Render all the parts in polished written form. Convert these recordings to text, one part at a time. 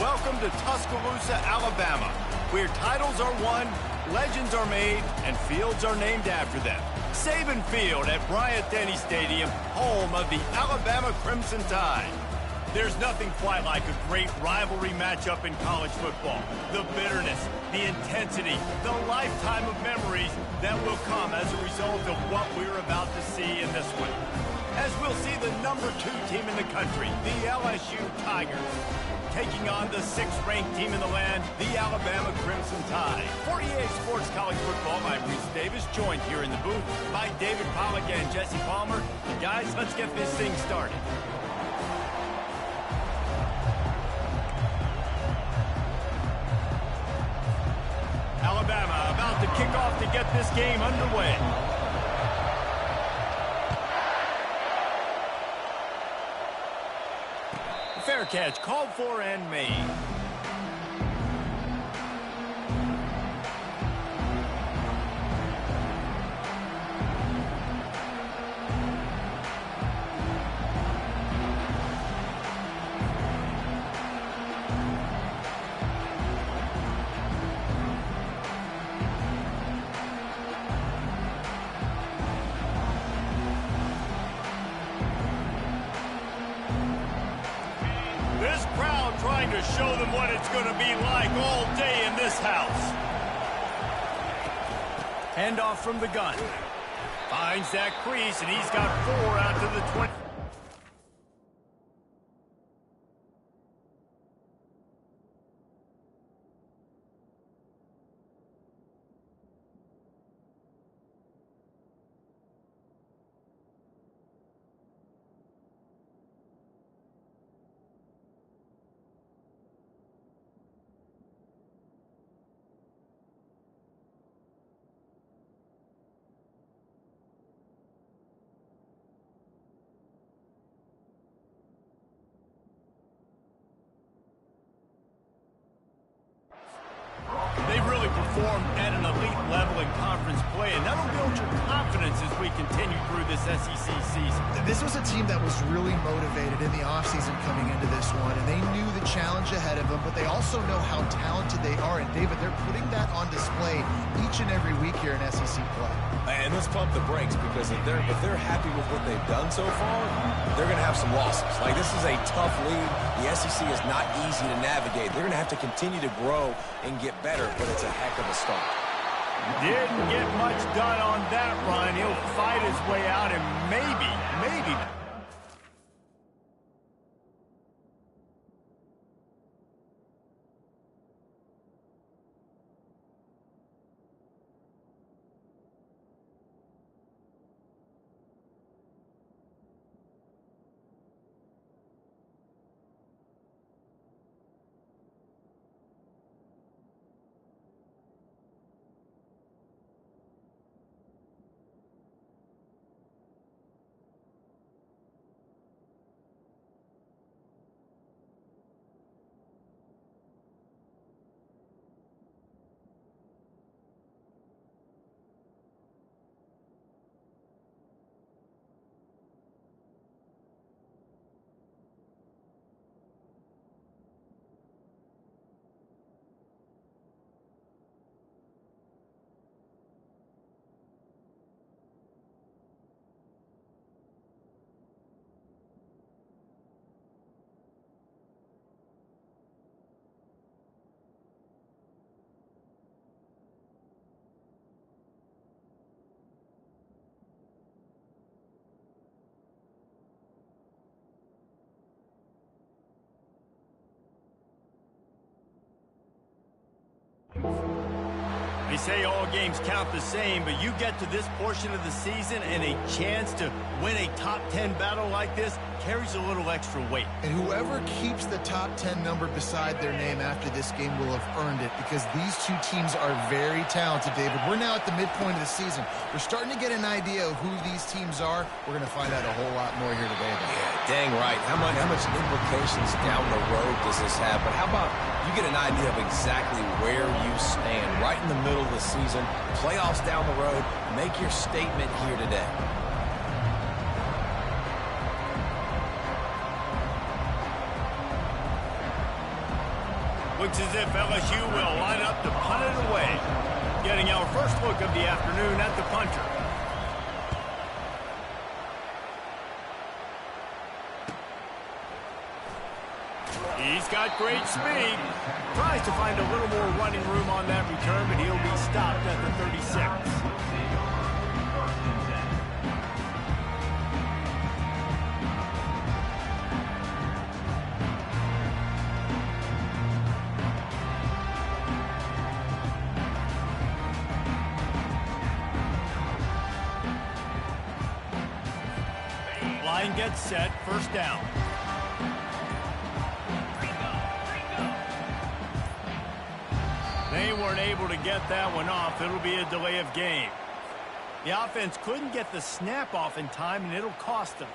Welcome to Tuscaloosa, Alabama, where titles are won, legends are made, and fields are named after them. Saban Field at Bryant-Denny Stadium, home of the Alabama Crimson Tide. There's nothing quite like a great rivalry matchup in college football. The bitterness, the intensity, the lifetime of memories that will come as a result of what we're about to see in this one. As we'll see the #2 team in the country, the LSU Tigers, taking on the 6th-ranked team in the land, the Alabama Crimson Tide. For EA Sports College Football, I'm Reese Davis, joined here in the booth by David Pollack and Jesse Palmer. And guys, let's get this thing started. Alabama about to kick off to get this game underway. Fair catch called for and made. This crowd trying to show them what it's going to be like all day in this house. Handoff from the gun. Finds that crease, and he's got 4 out to the 20. They've really performed at an elite level in conference play, and that'll build your confidence as we continue through this SEC season. This was a team that was really motivated in the offseason coming into this one, and they knew the challenge ahead of them, but they also know how talented they are. And, David, they're putting that on display each and every week here in SEC play. And let's pump the brakes, because if they're happy with what they've done so far, they're going to have some losses. Like, this is a tough league. The SEC is not easy to navigate. They're going to have to continue to grow and get better, but it's a heck of a start. Didn't get much done on that run. He'll fight his way out and maybe. They say all games count the same, but you get to this portion of the season and a chance to win a top 10 battle like this carries a little extra weight. And whoever keeps the top 10 number beside their name after this game will have earned it, because these two teams are very talented, David. We're now at the midpoint of the season. We're starting to get an idea of who these teams are. We're going to find out a whole lot more here today, though. Yeah, dang right. How much implications down the road does this have? But how about you get an idea of exactly where you stand right in the middle of the season, playoffs down the road, make your statement here today. Looks as if LSU will line up to punt it away. Getting our first look of the afternoon at the punter. He's got great speed. Tries to find a little more running room on that return, but he'll be stopped at the 36. Line gets set, first down. They weren't able to get that one off. It'll be a delay of game. The offense couldn't get the snap off in time, and it'll cost them.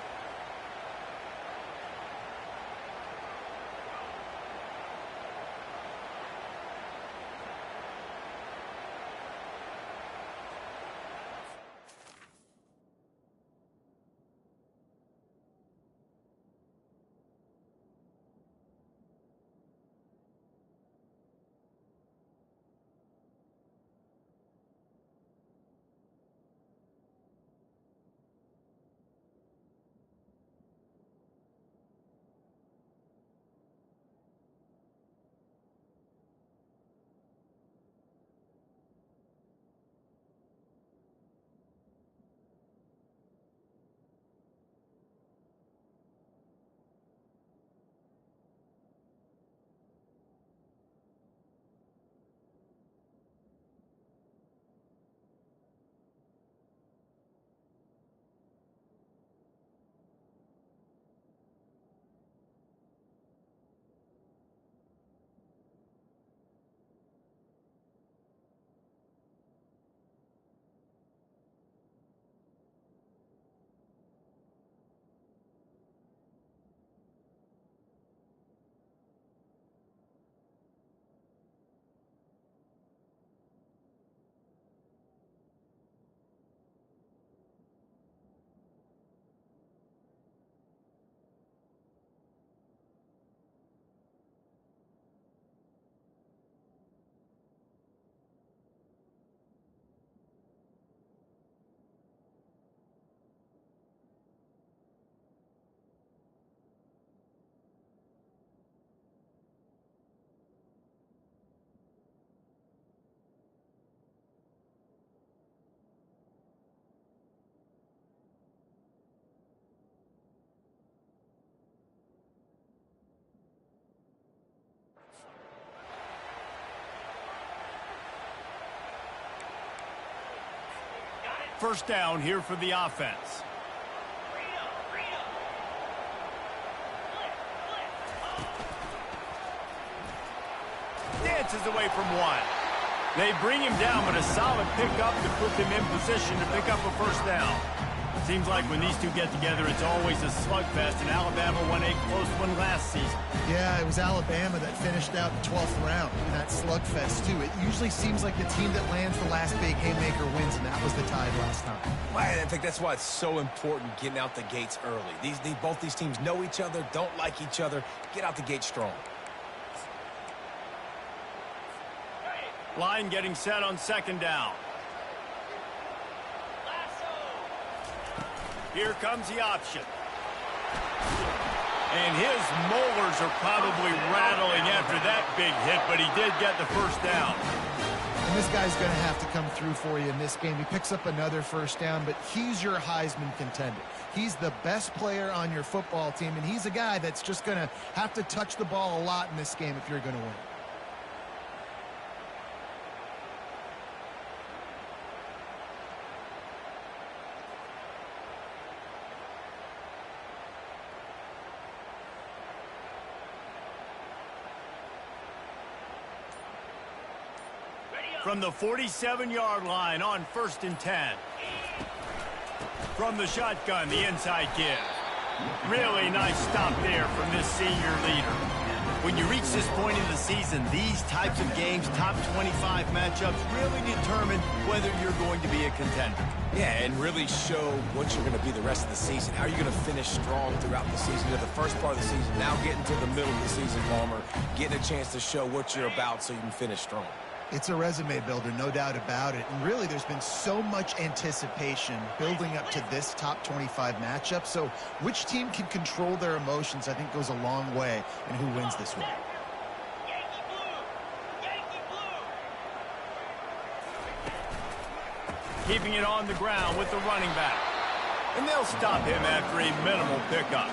First down here for the offense. Dances away from one. They bring him down, but a solid pickup to put them in position to pick up a first down. Seems like when these two get together, it's always a slugfest, and Alabama won a close one last season. Yeah, it was Alabama that finished out the 12th round in that slugfest, too. It usually seems like the team that lands the last big haymaker wins, and that was the Tide last time. I think that's why it's so important getting out the gates early. Both these teams know each other, don't like each other. Get out the gate strong. Line getting set on second down. Here comes the option. And his molars are probably rattling after that big hit, but he did get the first down. And this guy's going to have to come through for you in this game. He picks up another first down, but he's your Heisman contender. He's the best player on your football team, and he's a guy that's just going to have to touch the ball a lot in this game if you're going to win. From the 47-yard line on 1st and 10. From the shotgun, the inside give. Really nice stop there from this senior leader. When you reach this point in the season, these types of games, top 25 matchups, really determine whether you're going to be a contender. Yeah, and really show what you're going to be the rest of the season. How are you going to finish strong throughout the season? You're the first part of the season, now getting to the middle of the season, Palmer, getting a chance to show what you're about so you can finish strong. It's a resume builder, no doubt about it. And really, there's been so much anticipation building up to this top 25 matchup. So which team can control their emotions, I think, goes a long way in who wins this one. Keeping it on the ground with the running back. And they'll stop him after a minimal pickup.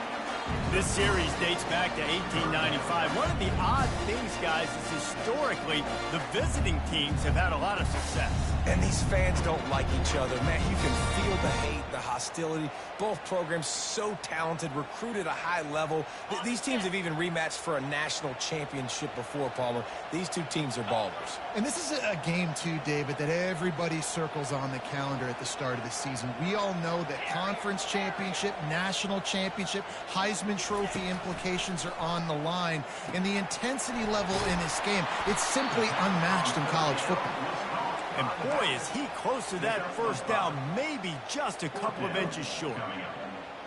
This series dates back to 1895. One of the odd things, guys, is historically the visiting teams have had a lot of success. And these fans don't like each other. Man, you can feel the hate, the hostility. Both programs so talented, recruited at a high level. These teams have even rematched for a national championship before, Palmer. These two teams are ballers. And this is a game, too, David, that everybody circles on the calendar at the start of the season. We all know that conference championship, national championship, Heisman Trophy implications are on the line. And the intensity level in this game, it's simply unmatched in college football. And boy, is he close to that first down, maybe just a couple of inches short.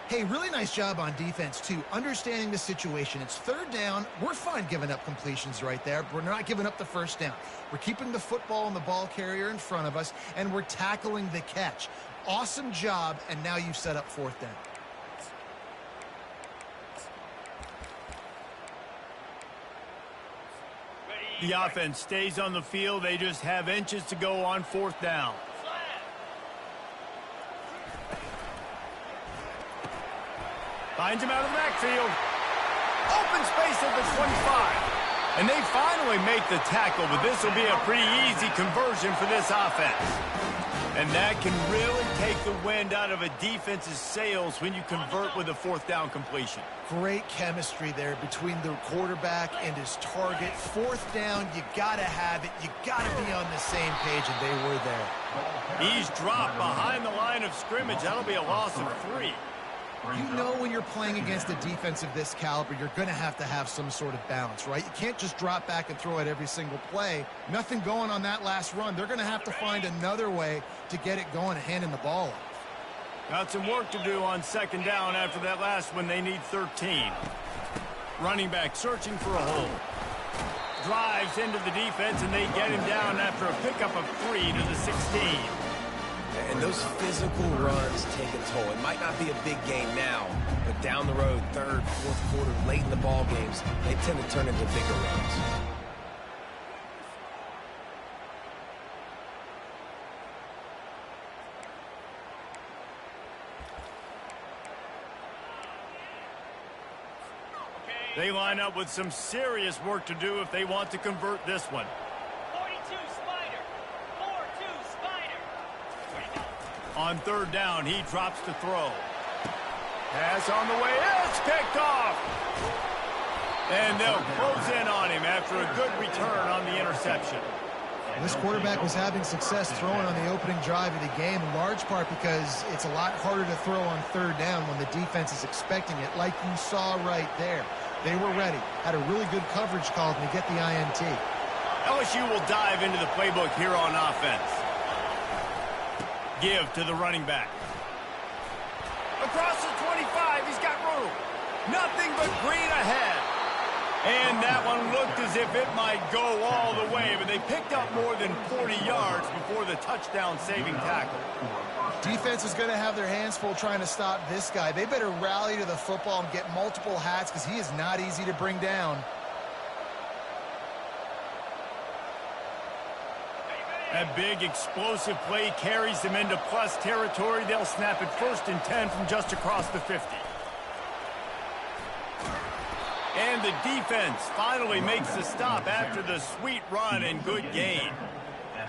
Hey, really nice job on defense, too, understanding the situation. It's third down. We're fine giving up completions right there. We're not giving up the first down. We're keeping the football and the ball carrier in front of us, and we're tackling the catch. Awesome job, and now you've set up fourth down. The offense stays on the field. They just have inches to go on fourth down. Finds him out of the backfield. Open space at the 25. And they finally make the tackle, but this will be a pretty easy conversion for this offense. And that can really take the wind out of a defense's sails when you convert with a fourth down completion. Great chemistry there between the quarterback and his target. Fourth down, you got to have it. You got to be on the same page, and they were there. He's dropped behind the line of scrimmage. That'll be a loss of 3. You know when you're playing against a defense of this caliber, you're going to have some sort of balance, right? You can't just drop back and throw it every single play. Nothing going on that last run. They're going to have to find another way to get it going and handing the ball off. Got some work to do on second down after that last one. They need 13. Running back searching for a hole. Drives into the defense, and they get him down after a pickup of 3 to the 16. And those physical runs take a toll. It might not be a big game now, but down the road, third, fourth quarter, late in the ball games, they tend to turn into bigger runs. They line up with some serious work to do if they want to convert this one. 42 Spider. 4-2 Spider. On third down, he drops to throw. Pass on the way. It's picked off. And they'll close in on him after a good return on the interception. This quarterback was having success throwing on the opening drive of the game, in large part because it's a lot harder to throw on third down when the defense is expecting it, like you saw right there. They were ready, had a really good coverage call to get the INT. LSU will dive into the playbook here on offense. Give to the running back. Across the 25, he's got room. Nothing but green ahead. And that one looked as if it might go all the way, but they picked up more than 40 yards before the touchdown-saving tackle. Defense is going to have their hands full trying to stop this guy. They better rally to the football and get multiple hats because he is not easy to bring down. That big explosive play carries them into plus territory. They'll snap it 1st and 10 from just across the 50. And the defense finally makes the stop after the sweet run and good gain.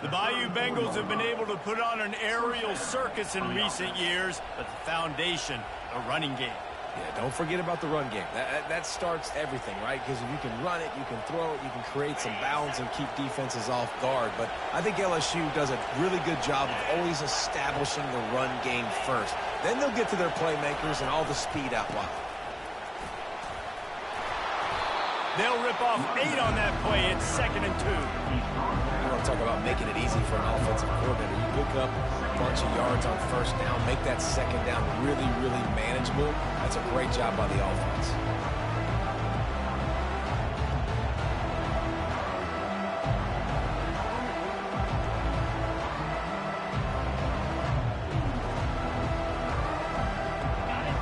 The Bayou Bengals have been able to put on an aerial circus in recent years, but the foundation, the running game. Yeah, don't forget about the run game. That starts everything, right? Because if you can run it, you can throw it, you can create some balance and keep defenses off guard. But I think LSU does a really good job of always establishing the run game first. Then they'll get to their playmakers and all the speed out wide. They'll rip off 8 on that play. It's 2nd and 2. You want to talk about making it easy for an offensive coordinator. You pick up a bunch of yards on 1st down, make that 2nd down really, really manageable. That's a great job by the offense.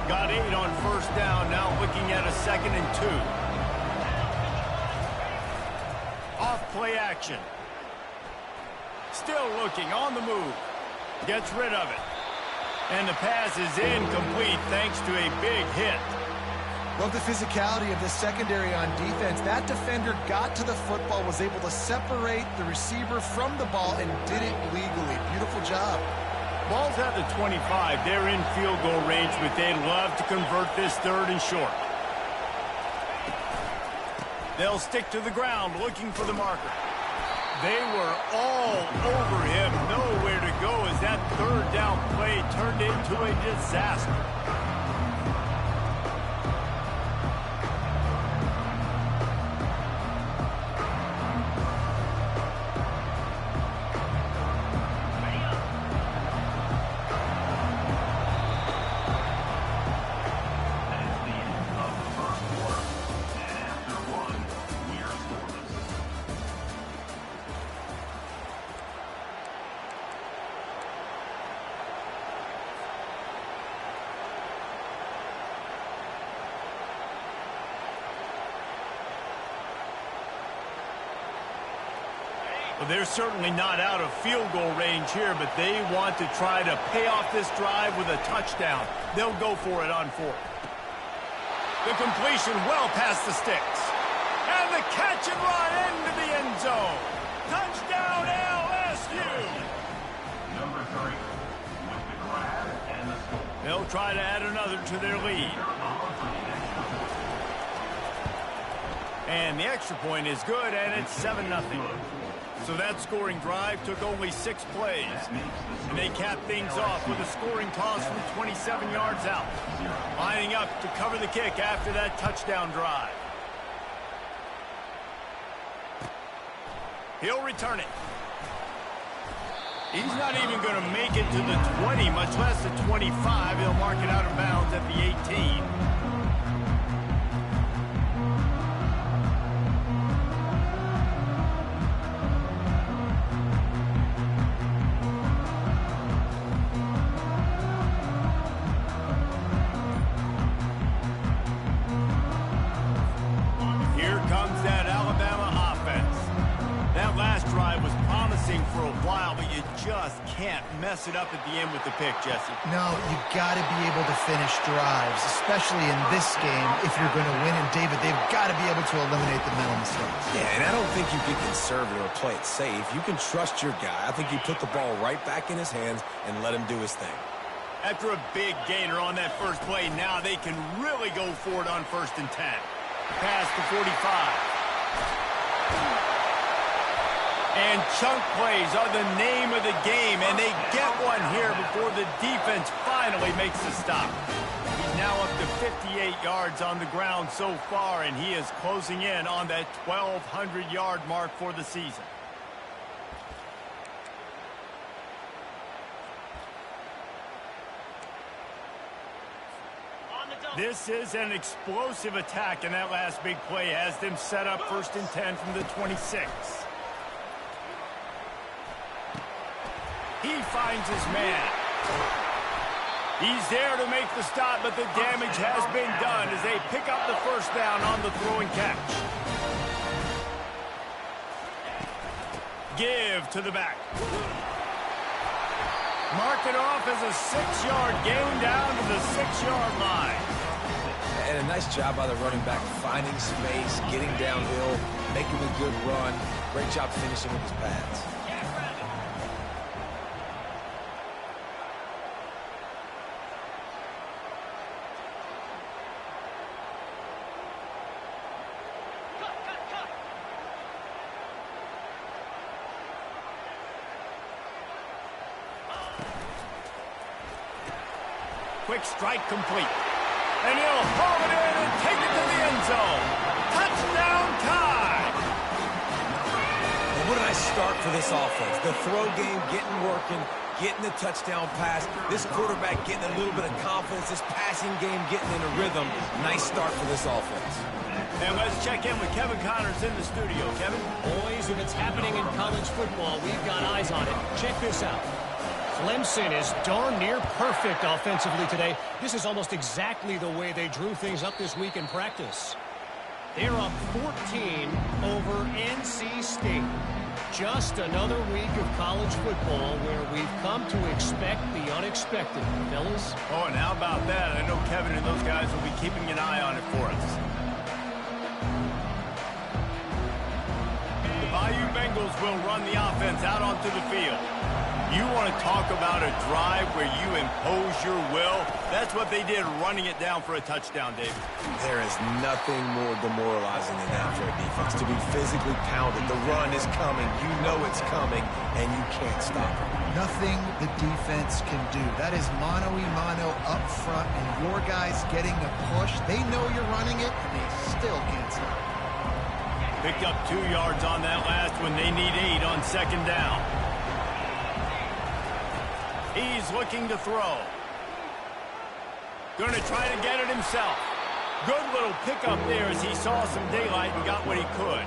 Got 8 on 1st down, now looking at a 2nd and 2. Off play action. Still looking on the move. Gets rid of it. And the pass is incomplete thanks to a big hit. Love the physicality of the secondary on defense. That defender got to the football, was able to separate the receiver from the ball, and did it legally. Beautiful job. Ball's at the 25. They're in field goal range, but they'd love to convert this 3rd and short. They'll stick to the ground looking for the marker. They were all over him. Nowhere to go as that 3rd down play turned into a disaster. Well, they're certainly not out of field goal range here, but they want to try to pay off this drive with a touchdown. They'll go for it on 4th. The completion well past the sticks. And the catch and run into the end zone. Touchdown, LSU! Number 3 with the grab and the score. They'll try to add another to their lead. And the extra point is good, and it's 7-0. So that scoring drive took only 6 plays. And they capped things off with a scoring toss from 27 yards out. Lining up to cover the kick after that touchdown drive. He'll return it. He's not even going to make it to the 20, much less the 25. He'll mark it out of bounds at the 18. For a while, but you just can't mess it up at the end with the pick, Jesse. No, you got to be able to finish drives, especially in this game if you're going to win. And David, they've got to be able to eliminate the mental mistakes. Yeah, and I don't think you can conservative or play it safe. You can trust your guy. I think you put the ball right back in his hands and let him do his thing. After a big gainer on that first play, now they can really go for it on 1st and 10. Pass to 45. And chunk plays are the name of the game, and they get one here before the defense finally makes the stop. He's now up to 58 yards on the ground so far, and he is closing in on that 1,200-yard mark for the season. This is an explosive attack, and that last big play has them set up 1st and 10 from the 26. He finds his man. He's there to make the stop, but the damage has been done as they pick up the 1st down on the throw and catch. Give to the back. Mark it off as a 6-yard gain down to the 6-yard line. And a nice job by the running back, finding space, getting downhill, making a good run. Great job finishing with his pads. Quick strike complete. And he'll haul it in and take it to the end zone. Touchdown, start for this offense. The throw game getting working, getting the touchdown pass. This quarterback getting a little bit of confidence. This passing game getting in a rhythm. Nice start for this offense. And let's check in with Kevin Connors in the studio. Kevin? Boys, if it's happening in college football, we've got eyes on it. Check this out. Clemson is darn near perfect offensively today. This is almost exactly the way they drew things up this week in practice. They're up 14 over NC State. Just another week of college football where we've come to expect the unexpected, fellas. Oh, and how about that? I know Kevin and those guys will be keeping an eye on it for us. The Bayou Bengals will run the offense out onto the field. You want to talk about a drive where you impose your will? That's what they did, running it down for a touchdown, David. There is nothing more demoralizing than that for a defense, to be physically pounded. The run is coming. You know it's coming, and you can't stop it. Nothing the defense can do. That is mano-a-mano up front, and your guys getting a push. They know you're running it, and they still can't stop it. Picked up 2 yards on that last one. They need 8 on second down. He's looking to throw. Going to try to get it himself. Good little pickup there as he saw some daylight and got what he could.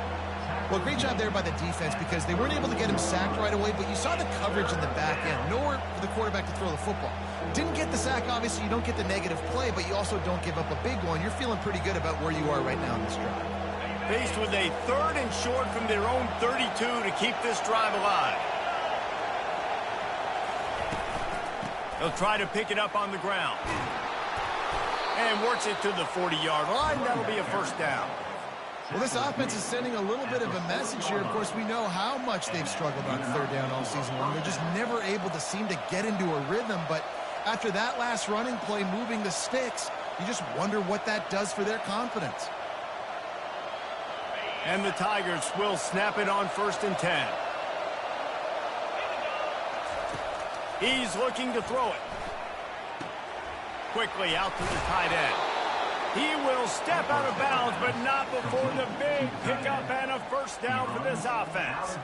Well, great job there by the defense because they weren't able to get him sacked right away, but you saw the coverage in the back end. Nowhere for the quarterback to throw the football. Didn't get the sack, obviously. You don't get the negative play, but you also don't give up a big one. You're feeling pretty good about where you are right now in this drive. Faced with a 3rd and short from their own 32 to keep this drive alive. He'll try to pick it up on the ground. And works it to the 40-yard line. That'll be a first down. Well, this offense is sending a little bit of a message here. Of course, we know how much they've struggled on 3rd down all season long. They're just never able to seem to get into a rhythm. But after that last running play, moving the sticks, you just wonder what that does for their confidence. And the Tigers will snap it on 1st and 10. He's looking to throw it. Quickly out to the tight end. He will step out of bounds, but not before the big pickup and a first down for this offense.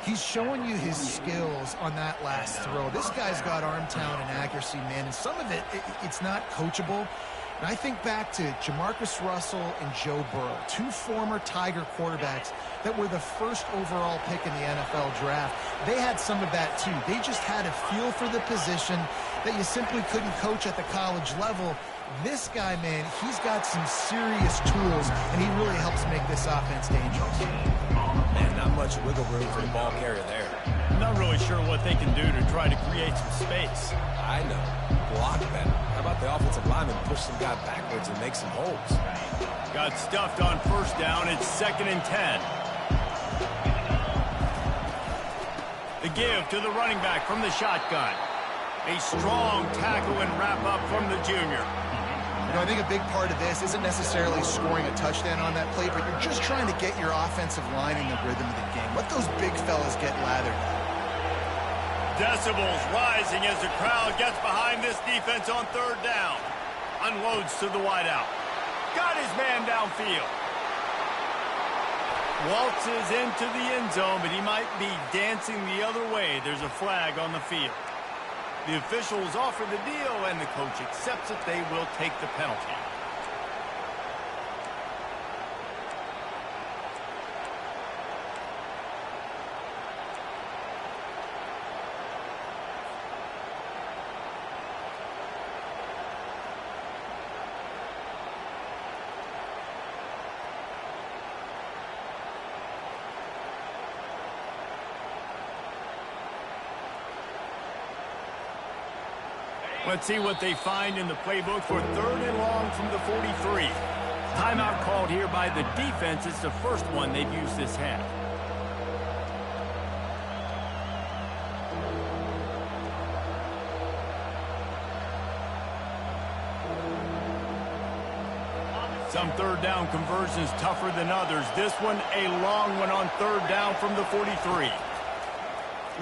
He's showing you his skills on that last throw. This guy's got arm talent and accuracy, man, and some of it's not coachable. And I think back to Jamarcus Russell and Joe Burrow, 2 former Tiger quarterbacks that were the 1st overall pick in the NFL draft. They had some of that too. They just had a feel for the position that you simply couldn't coach at the college level. This guy, man, he's got some serious tools, and he really helps make this offense dangerous. Man, not much wiggle room for the ball carrier there. Not really sure what they can do to try to create some space. I know. Block better. How about the offensive lineman push some guy backwards and make some holes? Got stuffed on 1st down. It's 2nd and 10. The give to the running back from the shotgun. A strong tackle and wrap up from the junior. You know, I think a big part of this isn't necessarily scoring a touchdown on that play, but you're just trying to get your offensive line in the rhythm of the game. Let those big fellas get lathered. Decibels rising as the crowd gets behind this defense on 3rd down. Unloads to the wideout. Got his man downfield. Waltzes into the end zone, but he might be dancing the other way. There's a flag on the field. The officials offer the deal, and the coach accepts it. They will take the penalty. Let's see what they find in the playbook for 3rd and long from the 43. Timeout called here by the defense. It's the first one they've used this half. Some 3rd down conversions tougher than others. This one a long one on 3rd down from the 43.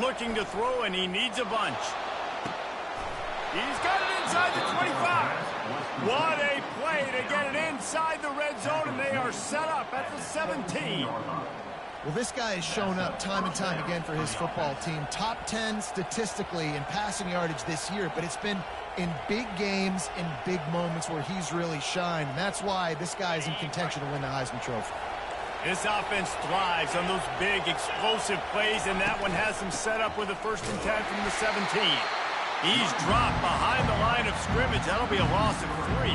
Looking to throw, and he needs a bunch. He's got it inside the 25. What a play to get it inside the red zone, and they are set up at the 17. Well, this guy has shown up time and time again for his football team. Top 10 statistically in passing yardage this year, but it's been in big games, in big moments where he's really shined. And that's why this guy's in contention to win the Heisman Trophy. This offense thrives on those big, explosive plays, and that one has him set up with a 1st and 10 from the 17. He's dropped behind the line of scrimmage. That'll be a loss of 3.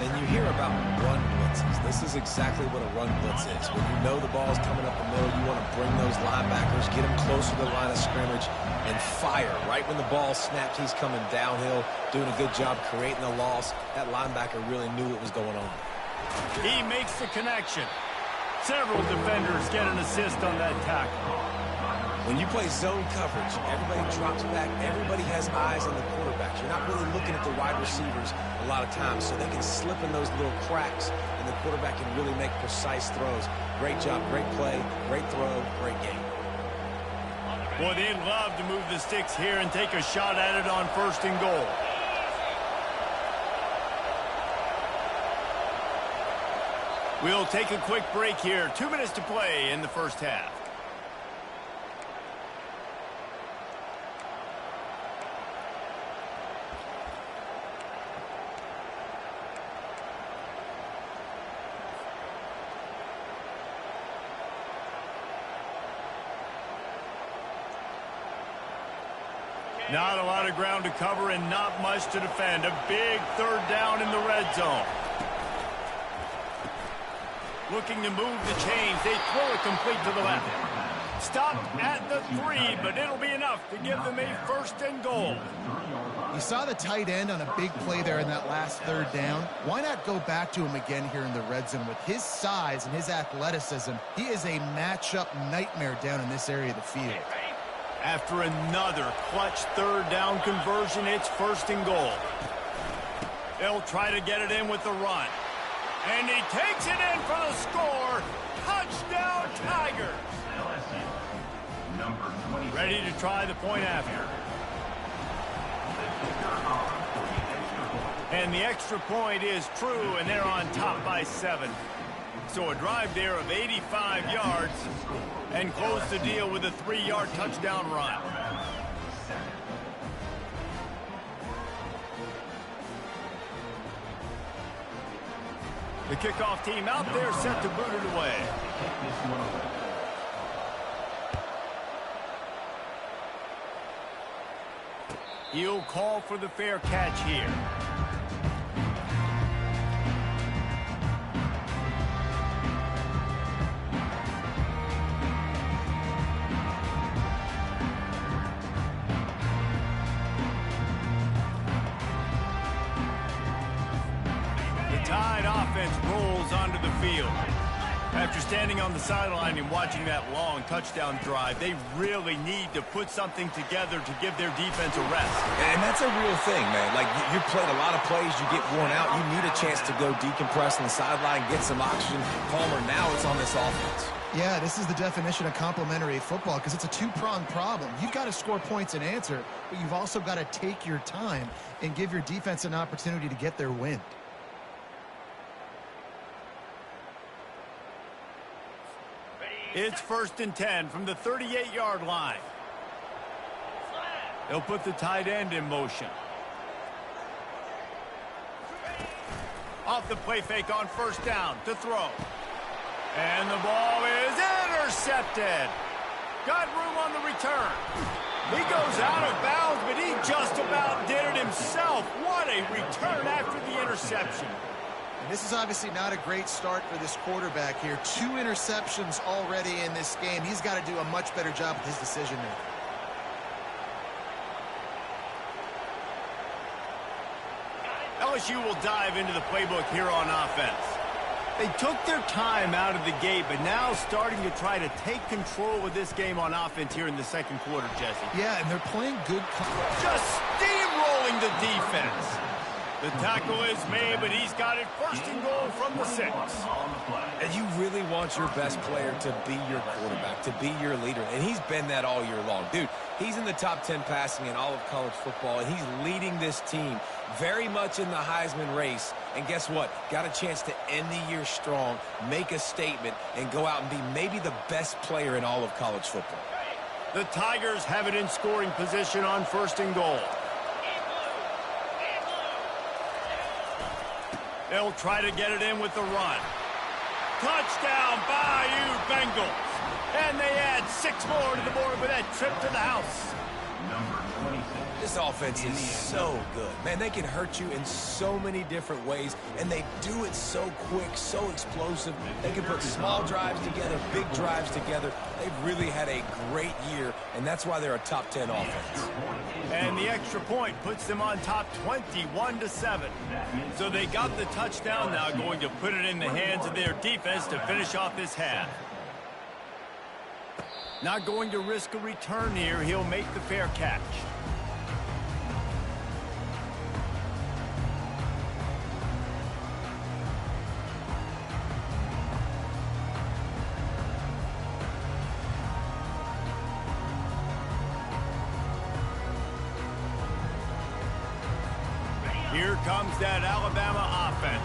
And you hear about run blitzes. This is exactly what a run blitz is. When you know the ball's coming up the middle, you want to bring those linebackers, get them closer to the line of scrimmage, and fire. Right when the ball snaps, he's coming downhill, doing a good job creating a loss. That linebacker really knew what was going on. He makes the connection. Several defenders get an assist on that tackle. When you play zone coverage, everybody drops back. Everybody has eyes on the quarterbacks. You're not really looking at the wide receivers a lot of times, so they can slip in those little cracks, and the quarterback can really make precise throws. Great job, great play, great throw, great game. Boy, they'd love to move the sticks here and take a shot at it on 1st and goal. We'll take a quick break here. 2 minutes to play in the 1st half. Not a lot of ground to cover and not much to defend. A big 3rd down in the red zone. Looking to move the chains. They throw it complete to the left. Stopped at the 3, but it'll be enough to give them a 1st and goal. You saw the tight end on a big play there in that last 3rd down. Why not go back to him again here in the red zone? With his size and his athleticism, he is a matchup nightmare down in this area of the field. After another clutch 3rd down conversion, it's 1st and goal. They'll try to get it in with the run. And he takes it in for the score. Touchdown, Tigers. Ready to try the point after. And the extra point is true, and they're on top by 7. So a drive there of 85 yards and close the deal with a 3-yard touchdown run. The kickoff team out there set to boot it away. He'll call for the fair catch here. Tide offense rolls onto the field. After standing on the sideline and watching that long touchdown drive, they really need to put something together to give their defense a rest. And that's a real thing, man. Like, you played a lot of plays, you get worn out, you need a chance to go decompress on the sideline, get some oxygen. Palmer, now it's on this offense. Yeah, this is the definition of complementary football because it's a two-pronged problem. You've got to score points and answer, but you've also got to take your time and give your defense an opportunity to get their wind. It's 1st and 10 from the 38-yard line. They'll put the tight end in motion. Off the play fake on 1st down to throw. And the ball is intercepted. Got room on the return. He goes out of bounds, but he just about did it himself. What a return after the interception. And this is obviously not a great start for this quarterback here. 2 interceptions already in this game. He's got to do a much better job with his decision making. LSU will dive into the playbook here on offense. They took their time out of the gate, but now starting to try to take control of this game on offense here in the 2nd quarter, Jesse. Yeah, and they're playing good. Just steamrolling the defense. The tackle is made, but he's got it first and goal from the 6. And you really want your best player to be your quarterback, to be your leader. And he's been that all year long. Dude, he's in the top 10 passing in all of college football, and he's leading this team very much in the Heisman race. And guess what? Got a chance to end the year strong, make a statement, and go out and be maybe the best player in all of college football. The Tigers have it in scoring position on first and goal. They'll try to get it in with the run. Touchdown, Bayou Bengals. And they add 6 more to the board with that trip to the house. Number 26. This offense is so good. Man, they can hurt you in so many different ways, and they do it so quick, so explosive. They can put small drives together, big drives together. They've really had a great year, and that's why they're a top 10 offense. And the extra point puts them on top 21-7. So they got the touchdown, now going to put it in the hands of their defense to finish off this half. Not going to risk a return here. He'll make the fair catch. Here comes that Alabama offense.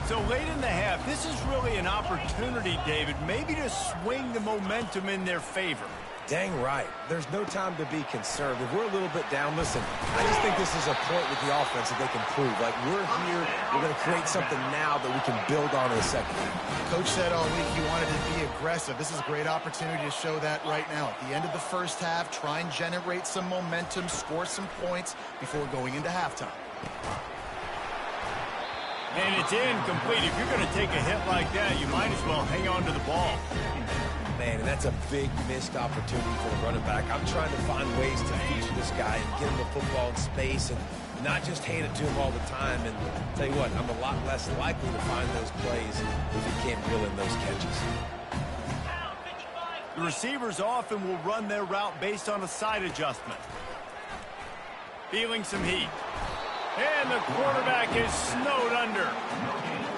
So late in the half, this is really an opportunity, David, maybe to swing the momentum in their favor. Dang right. There's no time to be concerned. If we're a little bit down, listen, I just think this is a point with the offense that they can prove. Like, we're here, we're going to create something now that we can build on in a second. Coach said all week he wanted to be aggressive. This is a great opportunity to show that right now. At the end of the first half, try and generate some momentum, score some points before going into halftime. And it's incomplete. If you're going to take a hit like that, you might as well hang on to the ball. Man, and that's a big missed opportunity for the running back. I'm trying to find ways to feature this guy and get him the football in space and not just hand it to him all the time. And tell you what, I'm a lot less likely to find those plays if he can't reel in those catches. The receivers often will run their route based on a side adjustment. Feeling some heat. And the quarterback is snowed under.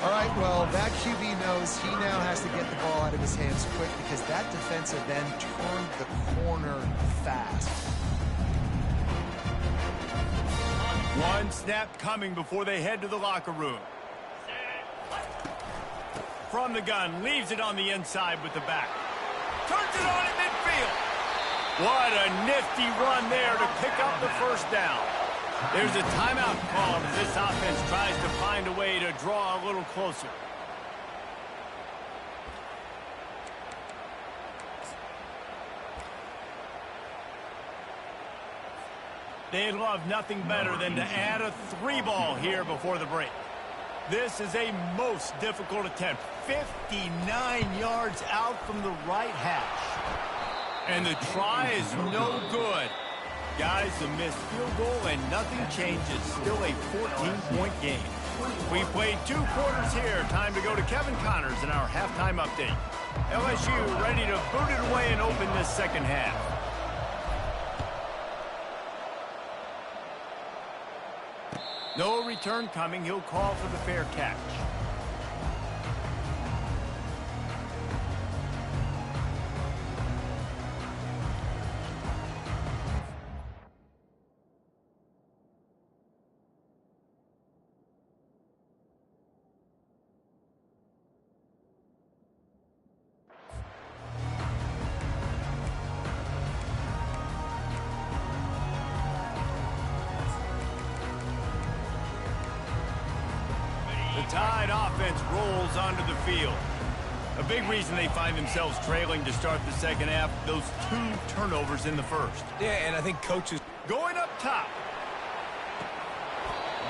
All right, well, that QB knows he now has to get the ball out of his hands quick because that defensive end turned the corner fast. One snap coming before they head to the locker room. From the gun, leaves it on the inside with the back. Turns it on at midfield. What a nifty run there to pick up the first down. There's a timeout called as this offense tries to find a way to draw a little closer. They'd love nothing better than to add a 3-ball here before the break. This is a most difficult attempt. 59 yards out from the right hash. And the try is no good. Guys, a missed field goal and nothing changes. Still a 14-point game. We played 2 quarters here. Time to go to Kevin Connors in our halftime update. LSU ready to boot it away and open this second half. No return coming. He'll call for the fair catch. Tide offense rolls onto the field. A big reason they find themselves trailing to start the second half, those 2 turnovers in the first. Yeah, and I think coaches... Going up top.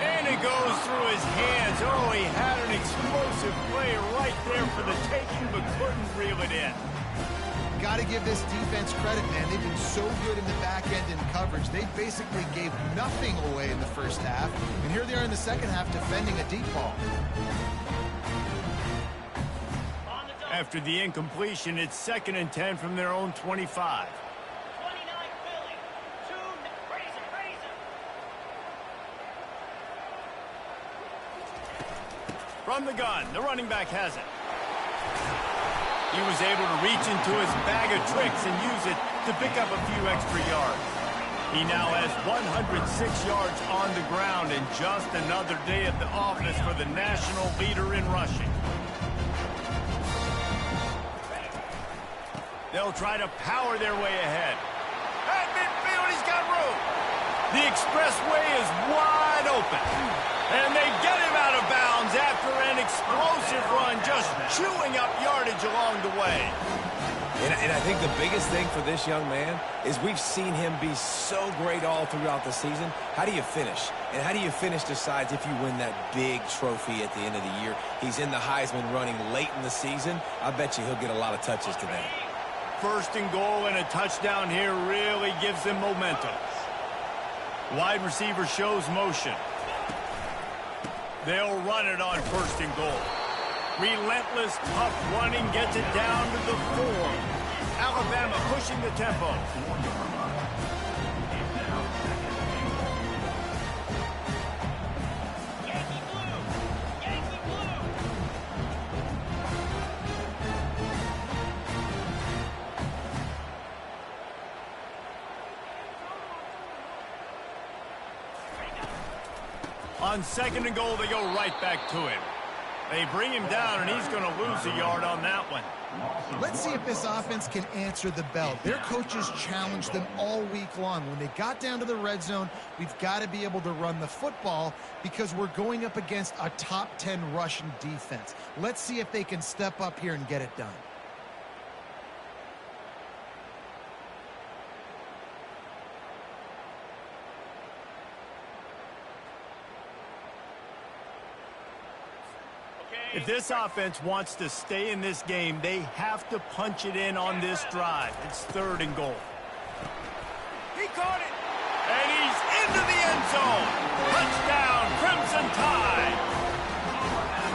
And it goes through his hands. Oh, he had an explosive play right there for the taking, but couldn't reel it in. Got to give this defense credit, man. They've been so good in the back end in coverage. They basically gave nothing away in the first half. And here they are in the second half defending a deep ball. After the incompletion, it's 2nd and 10 from their own 25. 29 Philly. 2 Razor. From the gun, the running back has it. He was able to reach into his bag of tricks and use it to pick up a few extra yards. He now has 106 yards on the ground and just another day at the office for the national leader in rushing. They'll try to power their way ahead. At midfield, he's got room. The expressway is wide open. And they get him out of bounds after an explosive run, just chewing up yardage along the way. And I think the biggest thing for this young man is we've seen him be so great all throughout the season. How do you finish? And how do you finish decides if you win that big trophy at the end of the year. He's in the Heisman running late in the season. I bet you he'll get a lot of touches today. First and goal and a touchdown here really gives them momentum. Wide receiver shows motion. They'll run it on first and goal. Relentless, tough running gets it down to the 4. Alabama pushing the tempo. Yankee blue! Yankee blue! On second and goal, they go right back to him. They bring him down, and he's going to lose a yard on that one. Let's see if this offense can answer the bell. Their coaches challenged them all week long. When they got down to the red zone, we've got to be able to run the football because we're going up against a top 10 Russian defense. Let's see if they can step up here and get it done. If this offense wants to stay in this game, they have to punch it in on this drive. It's third and goal. He caught it, and he's into the end zone. Touchdown, Crimson Tide.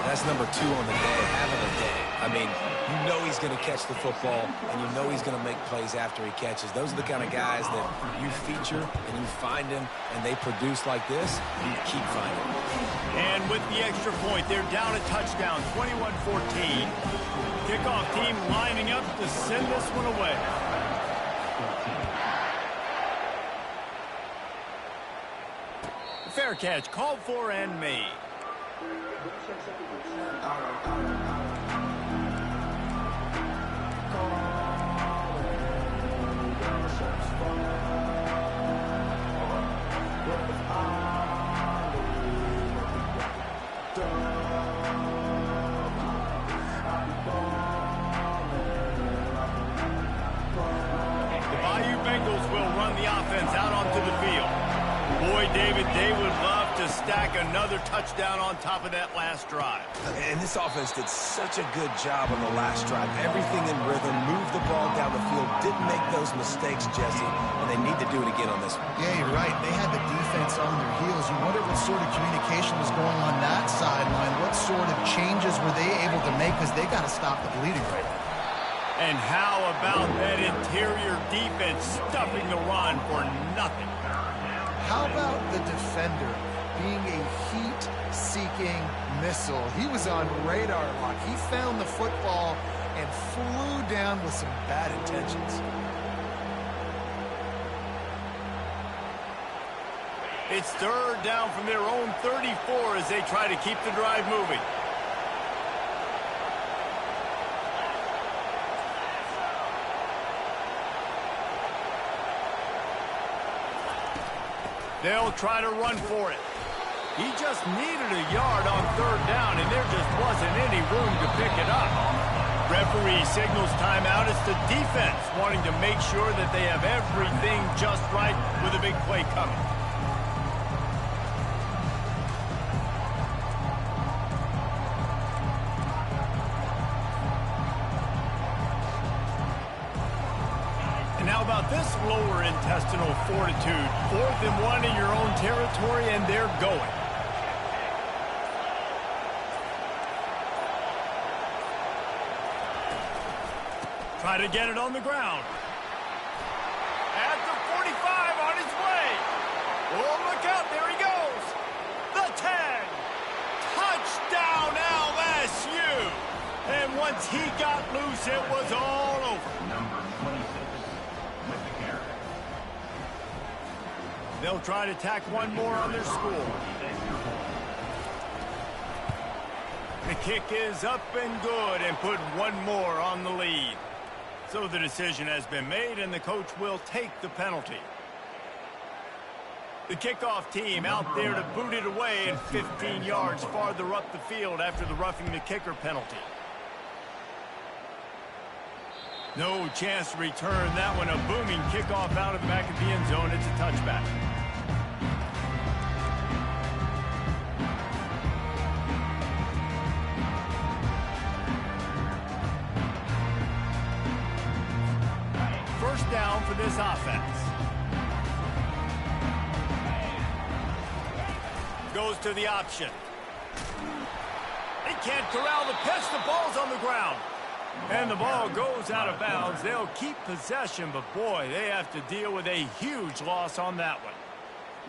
That's number 2 on the day, having a day. I mean, you know he's going to catch the football, and you know he's going to make plays after he catches. Those are the kind of guys that you feature, and you find them, and they produce like this, you keep finding them. And with the extra point, they're down a touchdown, 21-14. Kickoff team lining up to send this one away. Fair catch, called for and made. Out onto the field. Boy, David, they would love to stack another touchdown on top of that last drive. And this offense did such a good job on the last drive. Everything in rhythm, moved the ball down the field, didn't make those mistakes, Jesse, and they need to do it again on this one. Yeah, you're right. They had the defense on their heels. You wonder what sort of communication was going on that sideline. What sort of changes were they able to make because they got to stop the bleeding right now. And how about that interior defense stuffing the run for nothing? How about the defender being a heat-seeking missile? He was on radar lock. He found the football and flew down with some bad intentions. It's third down from their own 34 as they try to keep the drive moving. They'll try to run for it. He just needed a yard on third down, and there just wasn't any room to pick it up. Referee signals timeout. It's the defense wanting to make sure that they have everything just right with a big play coming. And how about this lower intestinal fortitude? 4th and 1 in your own territory, and they're going. Try to get it on the ground. At the 45, on his way. Oh, look out, there he goes. The 10. Touchdown, Alabama. Once he got loose, it was all over. Number 26 with the carry. They'll try to tack one more on their score. The kick is up and good and put one more on the lead. So the decision has been made and the coach will take the penalty. The kickoff team out there to boot it away and 15 yards farther up the field after the roughing the kicker penalty. No chance to return that one. A booming kickoff out of the back of the end zone. It's a touchback. First down for this offense. Goes to the option. They can't corral the pitch. The ball's on the ground. And the ball goes out of bounds. They'll keep possession, but boy, they have to deal with a huge loss on that one.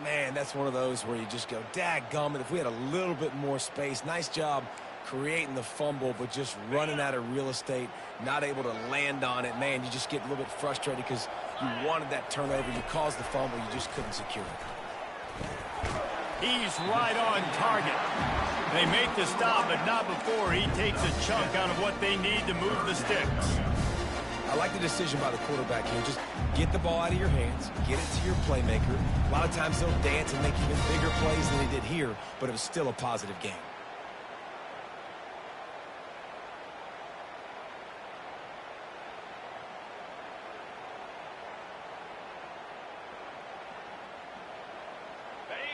Man, that's one of those where you just go, dadgummit, if we had a little bit more space. Nice job creating the fumble, but just running out of real estate, not able to land on it. Man, you just get a little bit frustrated because you wanted that turnover. You caused the fumble. You just couldn't secure it. He's right on target. They make the stop, but not before he takes a chunk out of what they need to move the sticks. I like the decision by the quarterback here. Just get the ball out of your hands, get it to your playmaker. A lot of times they'll dance and make even bigger plays than they did here, but it was still a positive game.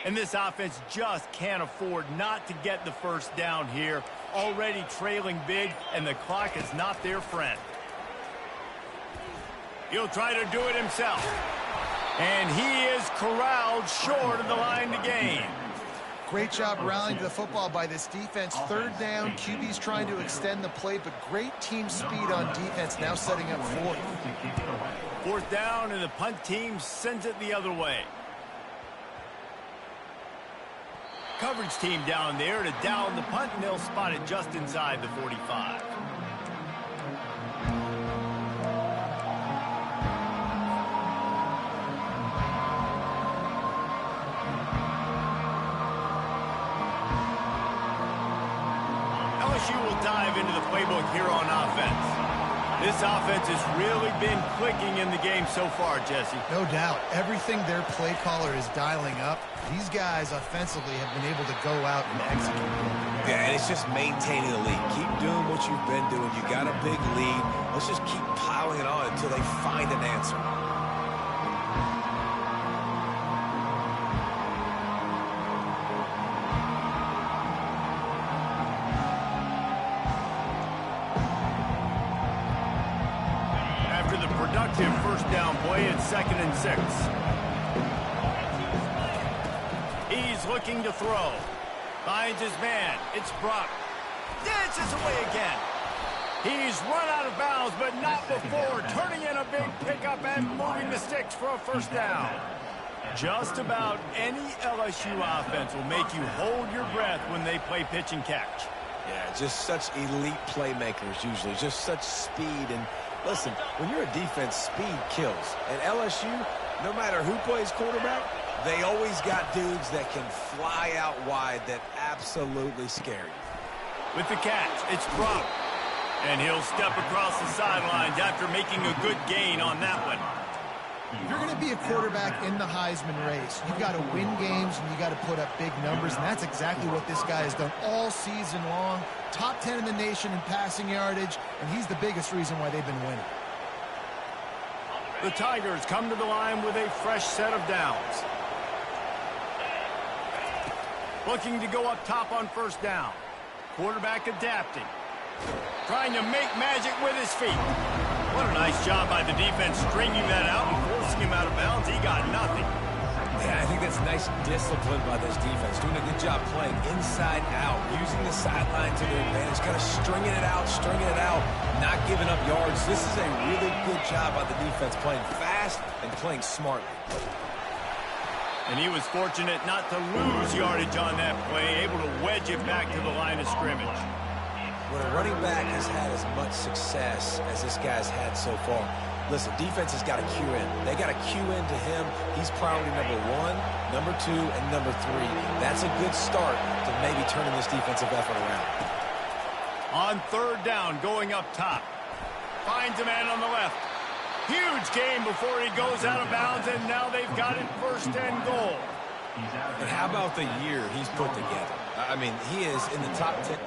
And this offense just can't afford not to get the first down here. Already trailing big, and the clock is not their friend. He'll try to do it himself. And he is corralled short of the line to gain. Great job rallying to the football by this defense. Third down, QB's trying to extend the play, but great team speed on defense, now setting up fourth. Fourth down, and the punt team sends it the other way. Coverage team down there to down the punt, and they'll spot it just inside the 45. LSU will dive into the playbook here on offense. This offense has really been clicking in the game so far, Jesse. No doubt. Everything their play caller is dialing up, these guys offensively have been able to go out and execute. Yeah, and it's just maintaining the lead. Keep doing what you've been doing. You got a big lead. Let's just keep piling it on until they find an answer. Productive first down play at 2nd and 6. He's looking to throw. Finds his man. It's Brock. Dances away again. He's run out of bounds, but not before turning in a big pickup and moving the sticks for a first down. Just about any LSU offense will make you hold your breath when they play pitch and catch. Yeah, just such elite playmakers usually. Just such speed. And listen, when you're a defense, speed kills. And LSU, no matter who plays quarterback, they always got dudes that can fly out wide that absolutely scare you. With the catch, it's Brock. And he'll step across the sidelines after making a good gain on that one. If you're going to be a quarterback in the Heisman race, you've got to win games and you got to put up big numbers, and that's exactly what this guy has done all season long. Top 10 in the nation in passing yardage, and he's the biggest reason why they've been winning. The Tigers come to the line with a fresh set of downs. Looking to go up top on first down. Quarterback adapting. Trying to make magic with his feet. What a nice job by the defense stringing that out and forcing him out of bounds. He got nothing. Yeah, I think that's nice discipline by this defense. Doing a good job playing inside out, using the sideline to their advantage, kind of stringing it out, not giving up yards. This is a really good job by the defense, playing fast and playing smartly. And he was fortunate not to lose yardage on that play, able to wedge it back to the line of scrimmage. when a running back has had as much success as this guy's had so far, listen, defense has got to cue in. They got to cue in to him. He's priority number 1, number 2, and number 3. That's a good start to maybe turning this defensive effort around. On third down, going up top. Finds a man on the left. Huge gain before he goes out of bounds, and now they've got it first and goal. And how about the year he's put together? I mean, he is in the top 10.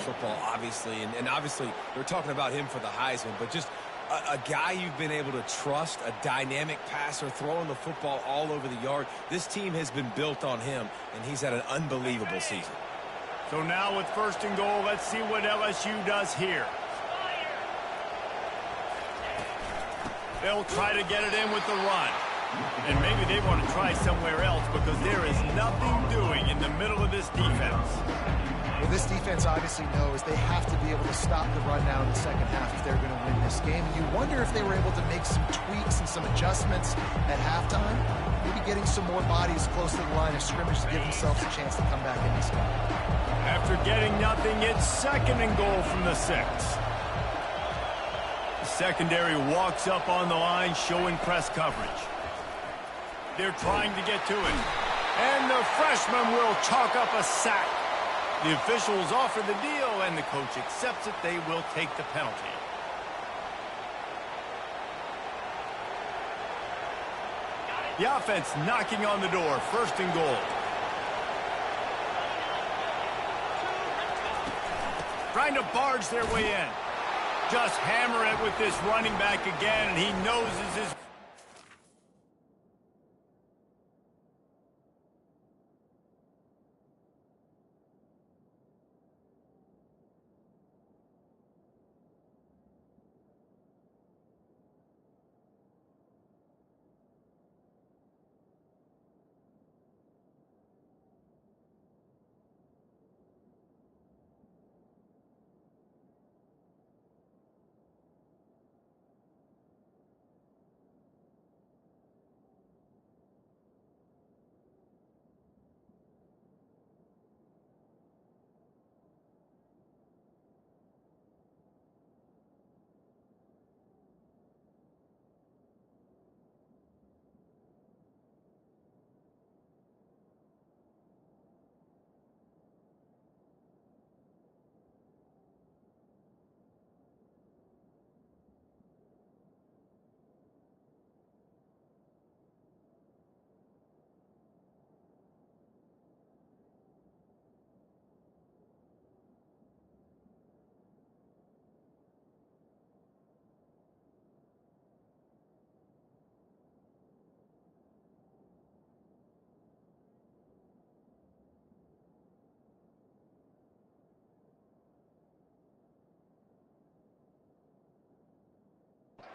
Football, obviously, and obviously we're talking about him for the Heisman, but just a guy you've been able to trust, a dynamic passer, throwing the football all over the yard. This team has been built on him, and he's had an unbelievable season. So now with first and goal, let's see what LSU does here. They'll try to get it in with the run. And maybe they want to try somewhere else because there is nothing doing in the middle of this defense. Well, this defense obviously knows they have to be able to stop the run now in the second half if they're going to win this game. You wonder if they were able to make some tweaks and some adjustments at halftime, maybe getting some more bodies close to the line of scrimmage to give themselves a chance to come back in this game. After getting nothing, it's second and goal from the 6. The secondary walks up on the line, showing press coverage. They're trying to get to it. And the freshman will chalk up a sack. The officials offer the deal, and the coach accepts it. They will take the penalty. The offense knocking on the door. First and goal. Trying to barge their way in. Just hammer it with this running back again, and he noses his...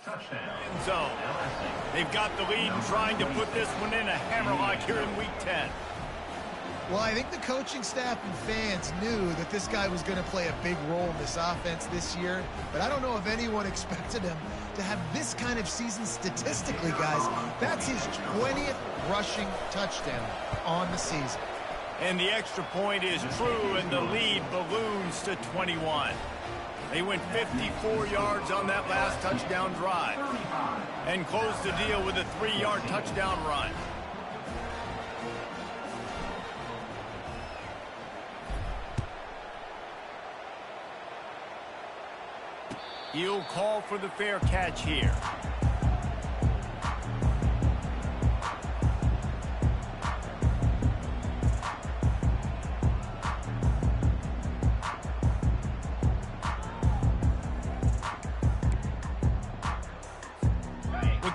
End zone. They've got the lead and trying to put this one in a hammerlock here in Week 10. Well, I think the coaching staff and fans knew that this guy was going to play a big role in this offense this year, but I don't know if anyone expected him to have this kind of season statistically, guys. That's his 20th rushing touchdown on the season. And the extra point is true, and the lead balloons to 21. They went 54 yards on that last touchdown drive and closed the deal with a 3-yard touchdown run. He'll call for the fair catch here.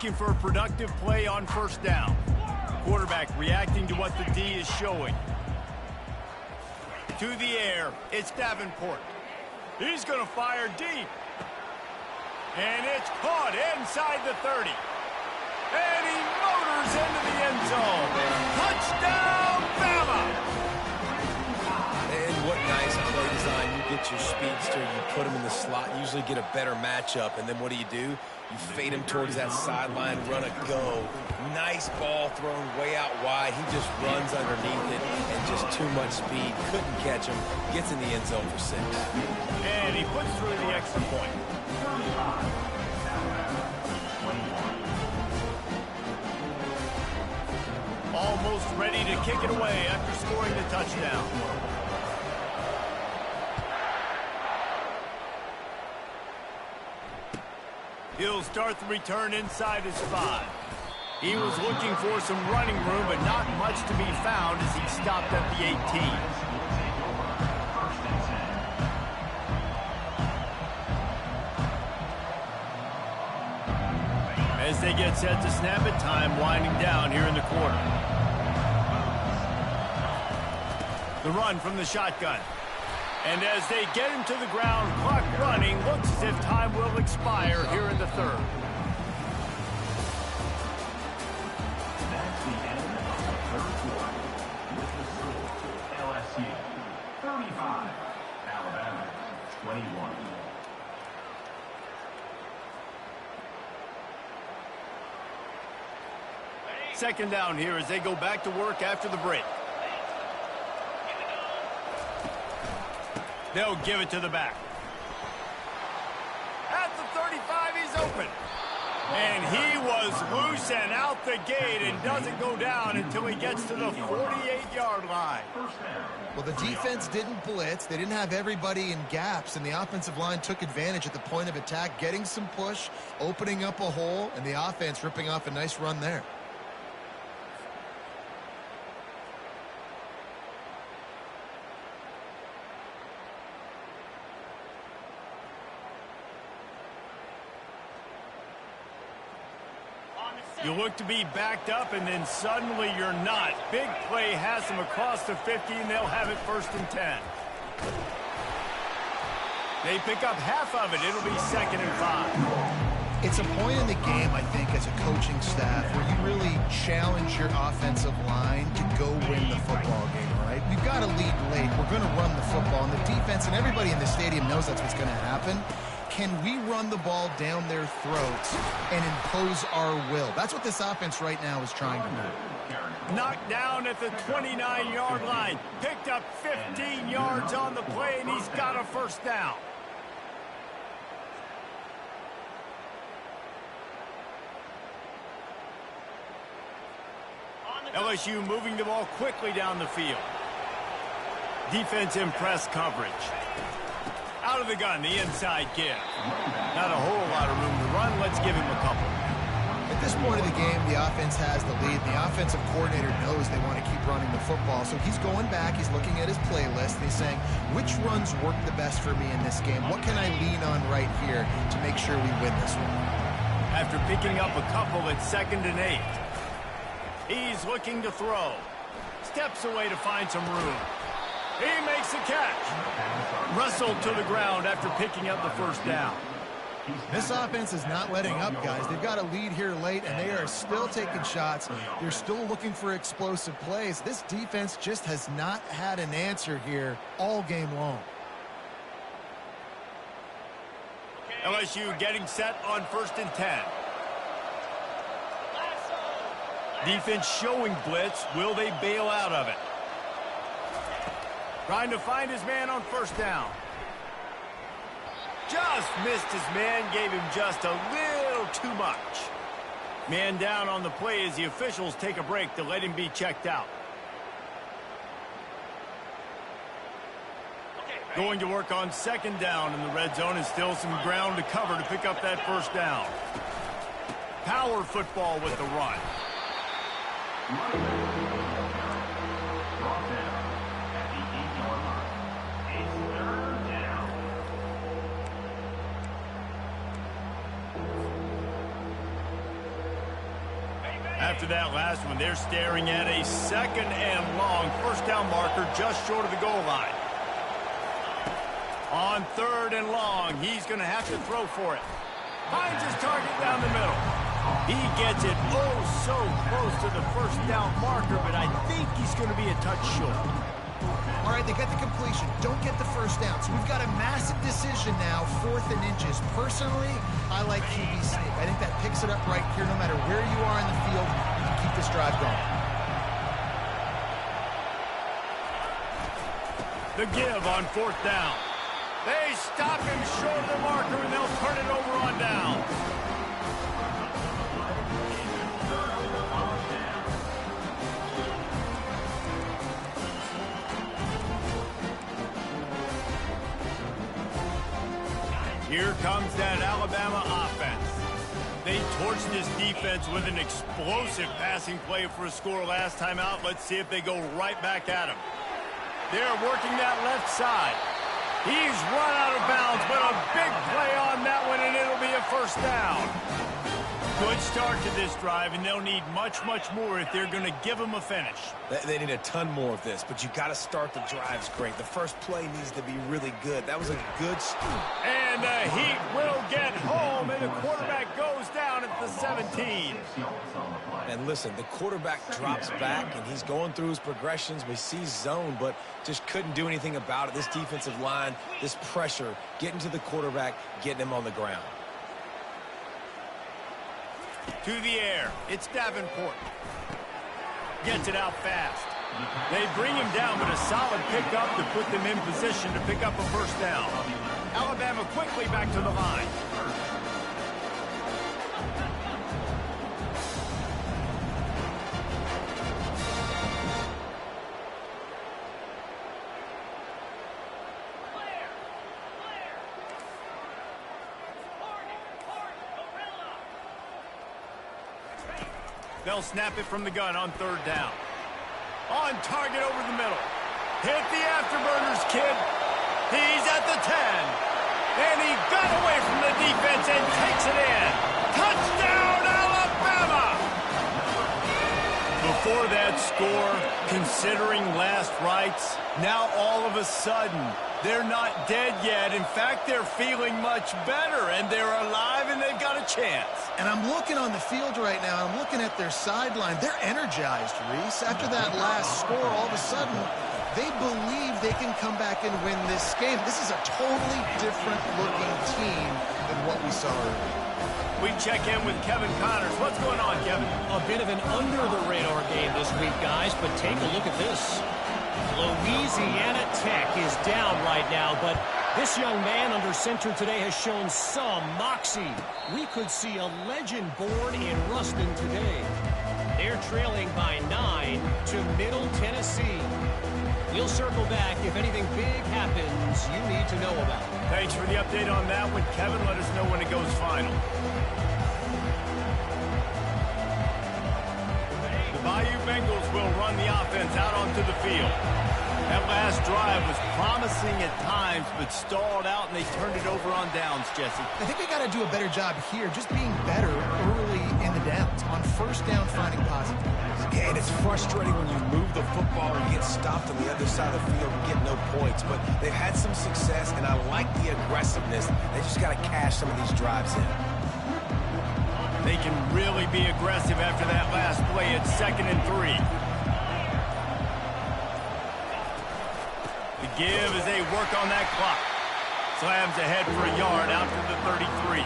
looking for a productive play on first down. Quarterback reacting to what the D is showing. To the air, it's Davenport. He's going to fire deep. And it's caught inside the 30. And he motors into the end zone. Touchdown, Bama! And what nice play design. You get your speedster, you put him in the slot, usually get a better matchup. And then what do? You fade him towards that sideline, run a go. Nice ball thrown way out wide. He just runs underneath it and just too much speed. Couldn't catch him. Gets in the end zone for 6. And he puts through the extra point. Almost ready to kick it away after scoring the touchdown. He'll start the return inside his 5. He was looking for some running room, but not much to be found as he stopped at the 18. As they get set to snap it, time winding down here in the quarter. The run from the shotgun. And as they get him to the ground, clock running, looks as if time will expire here in the 3rd. That's the end of the 3rd quarter. With the score, LSU 35, Alabama 21. Second down here as they go back to work after the break. They'll give it to the back. At the 35, he's open. And he was loose and out the gate and doesn't go down until he gets to the 48-yard line. Well, the defense didn't blitz. They didn't have everybody in gaps, and the offensive line took advantage at the point of attack, getting some push, opening up a hole, and the offense ripping off a nice run there. You look to be backed up, and then suddenly you're not. Big play has them across the 50, and they'll have it 1st and 10. They pick up half of it. It'll be 2nd and 5. It's a point in the game, I think, as a coaching staff, where you really challenge your offensive line to go win the football game, right? We've got to lead late. We're going to run the football, and the defense and everybody in the stadium knows that's what's going to happen. Can we run the ball down their throats and impose our will? That's what this offense right now is trying to do. Knocked down at the 29-yard line. Picked up 15 yards on the play, and he's got a 1st down. LSU moving the ball quickly down the field. Defense in press coverage. Out of the gun, the inside give. Not a whole lot of room to run. Let's give him a couple. At this point of the game, the offense has the lead. The offensive coordinator knows they want to keep running the football. So he's going back. He's looking at his playlist. And he's saying, which runs work the best for me in this game? What can I lean on right here to make sure we win this one? After picking up a couple at 2nd and 8. He's looking to throw. Steps away to find some room. He makes the catch. Russell to the ground after picking up the 1st down. This offense is not letting up, guys. They've got a lead here late, and they are still taking shots. They're still looking for explosive plays. This defense just has not had an answer here all game long. LSU getting set on 1st and 10. Defense showing blitz. Will they bail out of it? Trying to find his man on 1st down. Just missed his man, gave him just a little too much. Man down on the play as the officials take a break to let him be checked out. Going to work on 2nd down in the red zone, and still some ground to cover to pick up that 1st down. Power football with the run. Brought down at the 8-yard line. It's 3rd down. After that last one, they're staring at a 2nd and long first down marker just short of the goal line. On 3rd and long, he's going to have to throw for it. Finds his target down the middle. He gets it oh so close to the first down marker, but I think he's going to be a touch short. All right, they get the completion. Don't get the first down. So we've got a massive decision now, 4th and inches. Personally, I like QB sneak. I think that picks it up right here. No matter where you are in the field, you can keep this drive going. The give on 4th down. They stop him short of the marker, and they'll turn it over on down. Here comes that Alabama offense. They torched this defense with an explosive passing play for a score last time out. Let's see if they go right back at him. They're working that left side. He's run out of bounds, but a big play on that one, and it'll be a first down. Good start to this drive, and they'll need much, much more if they're going to give them a finish. They need a ton more of this, but you got to start the drives great. The first play needs to be really good. That was a good start. And the Heat will get home, and the quarterback goes down at the 17. And listen, the quarterback drops back, and he's going through his progressions. We see zone, but just couldn't do anything about it. This defensive line, this pressure, getting to the quarterback, getting him on the ground. To the air, it's Davenport. Gets it out fast. They bring him down, but a solid pickup to put them in position to pick up a first down. Alabama quickly back to the line. They'll snap it from the gun on 3rd down. On target over the middle. Hit the afterburners, kid. He's at the 10. And he got away from the defense and takes it in. Touchdown, Alabama! Before that score, considering last rites, now all of a sudden, they're not dead yet. In fact, they're feeling much better, and they're alive, and they've got a chance. And I'm looking on the field right now. I'm looking at their sideline. They're energized, Reese. After that last score, all of a sudden, they believe they can come back and win this game. This is a totally different-looking team than what we saw earlier. We check in with Kevin Connors. What's going on, Kevin? A bit of an under-the-radar game this week, guys, but take a look at this. Louisiana Tech is down right now, but this young man under center today has shown some moxie. We could see a legend born in Ruston today. They're trailing by 9 to Middle Tennessee. We'll circle back if anything big happens you need to know about. Thanks for the update on that one, Kevin. Let us know when it goes final. The Bayou Bengals will run the offense out onto the field. That last drive was promising at times, but stalled out, and they turned it over on downs, Jesse. I think they got to do a better job here, just being better early in the downs. On 1st down, finding positive. Yeah, and it's frustrating when you move the football and get stopped on the other side of the field and get no points. But they've had some success, and I like the aggressiveness. They just got to cash some of these drives in. They can really be aggressive after that last play at 2nd and 3. The give as they work on that clock. Slams ahead for a yard out to the 33.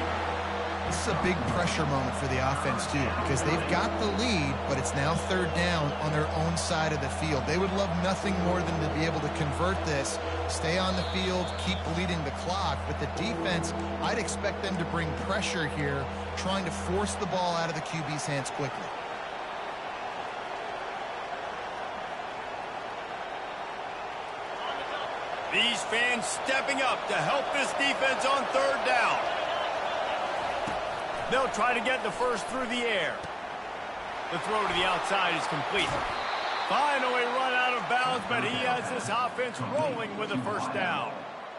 This is a big pressure moment for the offense, too, because they've got the lead, but it's now 3rd down on their own side of the field. They would love nothing more than to be able to convert this, stay on the field, keep bleeding the clock. But the defense, I'd expect them to bring pressure here, trying to force the ball out of the QB's hands quickly. These fans stepping up to help this defense on 3rd down. They'll try to get the first through the air. The throw to the outside is complete. Finally run out of bounds, but he has this offense rolling with a first down.